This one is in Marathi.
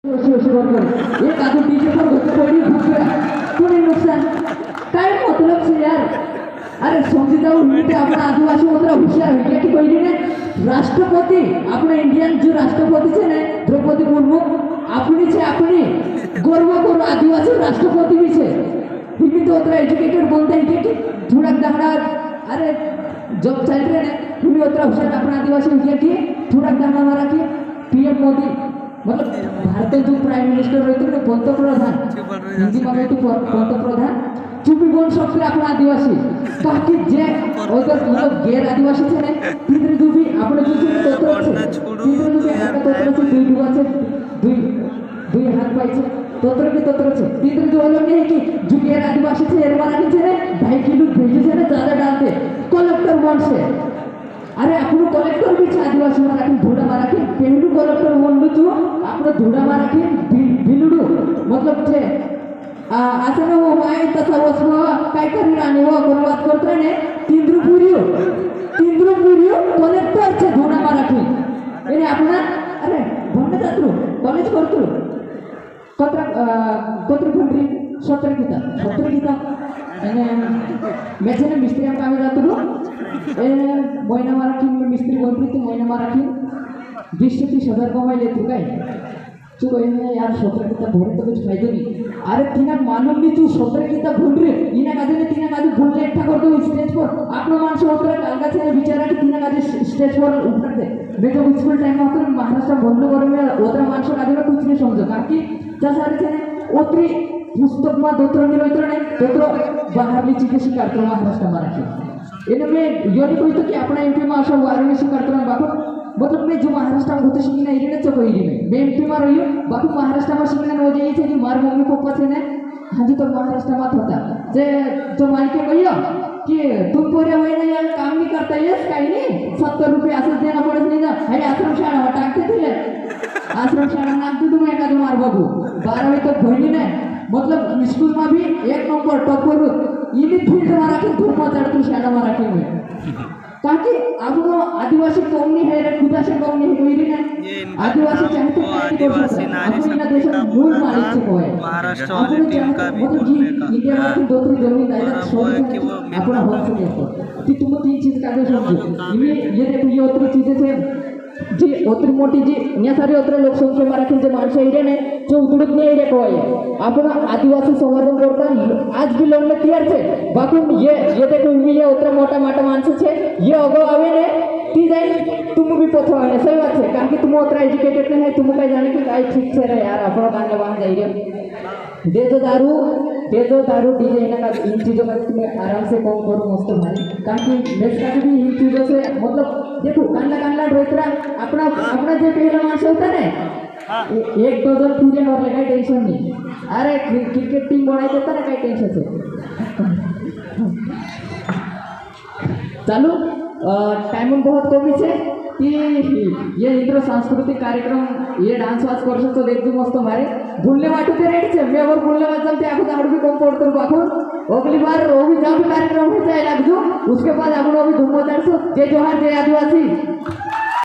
एक आदमी डीजे पर होते पड़ी घुसरा कोणी नुकसान काय मतलब से यार अरे समझता हूँ मीठे अपना आदिवासी मतलब होशियार है क्या कि कोई नहीं राष्ट्रपति अपने इंडियन जो राष्ट्रपति छे ने द्रौपदी मुर्मू अपनी छे अपनी गर्व करो आदिवासी राष्ट्रपति भी छे हिंदी तो उतना एजुकेटेड बोलते हैं कि थोड़ा दाड़ा अरे जब चल रहे ने हिंदी उतना होशियार अपना आदिवासी इंडिया की थोड़ा दाड़ा मारा की पीएम मोदी मतलब भारत जो प्राइम मिनिस्टर रहते हैं पंतप्रधान हिंदी में तो पंतप्रधान चुपी बोल सकते अपना आदिवासी बाकी जे उधर मतलब गैर आदिवासी थे ने तीन दुबी अपने जो तोतर छे तीन दुबी একটা तोतर छे দুই ডুব আছে দুই দুই হাত পাইছে तोतर के तोतर छे तीन जो हलो नहीं कि जो गैर आदिवासी थे एর माना की छे ने 2.5 किलो भेजे छे ने ज्यादा डालते कलेक्टर वन से अरे आपण कलेक्टर भी छे आदिवासी मारा की धोड़ा मारा की पहलू कलेक्टर बोललो तो आपण धोड़ा मारा की बिलडू मतलब छे असं ना वो माय तसा वस्व काय करी राणी वो बरबाद करतो ने तिंद्रुपुरियो कलेक्टर छे धोड़ा मारा की एने आपना अरे भंड जातरो कॉलेज करतो कत्र भंडी 17 गीता एने मेछने मिस्त्री कामे जातरो ए महीना मारा की मिस्त्री बोलती तो महीना मारा की 20-30,000 कमाई लेते काय तू कहने यार 17 गीता भरे तो कुछ फायदा नहीं अरे तीना मालूम नहीं तू 17 गीता भूल रे तीना काजे भूलले एकटा कर दो स्टेज पर आपनो मानस होतरे कालका छे बिचारा की तीना काजे स्टेज पर उठा दे मैं तो स्कूल टाइम में होतरे महाराष्ट्र बंद करे में ओतरा मानस काजे कुछ नहीं समझो काकी जसारे छे ओतरी पुस्तक में दोत्र नहीं रोइत्र ने दोत्र बाहर ली चीजें शिकारतो महाराष्ट्र में राखी एने में योनी कोई तो कि अपना एमपी में आशा वार में शिकारतो बापू मतलब मैं जो महाराष्ट्र में होते शिकना इरीने तो कोई नहीं मैं एमपी में रही हूँ बाकी महाराष्ट्र में शिकना हो जाए कि मार मम्मी पापा थे ने हाँ जी तो महाराष्ट्र में होता जे जो मालिक कहियो कि तुम पूरे महीने यार काम नहीं करता ये कहीं नहीं 70 रुपये असं देना पड़े नहीं ना अरे आश्रम शाळा टाकते थे आश्रम शाळा नामते तुम्हें एका मार बाबू 12वीं तक भणी ने मतलब स्कूल में भी 1 नंबर टॉपर इनी फील्ड में रखे धूम चढ़ती शाळा में रखे हुए ताकि आपको आदिवासी कौम नहीं है रे खुदा से कौम नहीं कोई नहीं आदिवासी चाहते हैं आदिवासी नारी देश मूल मालिक से कोई महाराष्ट्र वाली टीम का भी बोलने का इंडिया में दो तीन जमीन दायरा छोड़ के वो अपना हो सके कि तुम 3 चीज का समझो ये देखो ये उतरी चीजें थे जी उतरी मोटी जी या सारे उतरे लोक संख्या मराठी जे माणसं इरे ने जो उतरत नहीं इरे कोई आपण आदिवासी संवर्धन करता आज भी लड़ने तैयार थे बाकी ये देखो ये उतरा मोटा माटा माणसं छे ये अगो आवे ने ती जाई तुम भी पथवा ने सही बात है कारण कि तुम उतरा एजुकेटेड नहीं है तुम काय जाने कि काय ठीक छे रे यार आपण गांडे बांध जाई रे दे दो दारू डीजे इनका इन चीजों का तुम आराम से कम करो मस्त भाई ताकि नेक्स्ट का भी इन चीजों से मतलब देखो कांडा रोइतरा अपना जो पहला मास होता है एक दो जन पूरे और लगा टेंशन नहीं अरे क्रिकेट टीम बनाई देता ना काय टेंशन से चालू टाइम बहुत कमी है कि ये इधर सांस्कृतिक कार्यक्रम ये डांस वास कर सकते देखो मस्त मारे भूलने वाटू ते रेडी छे मैं और भूलने वाला चलते आपको दारू भी कम पड़तो बाखो अगली बार वो भी जब कार्यक्रम हो जाए लग जो उसके बाद आप लोग भी धूम मचाड़ो जय जोहार जय आदिवासी।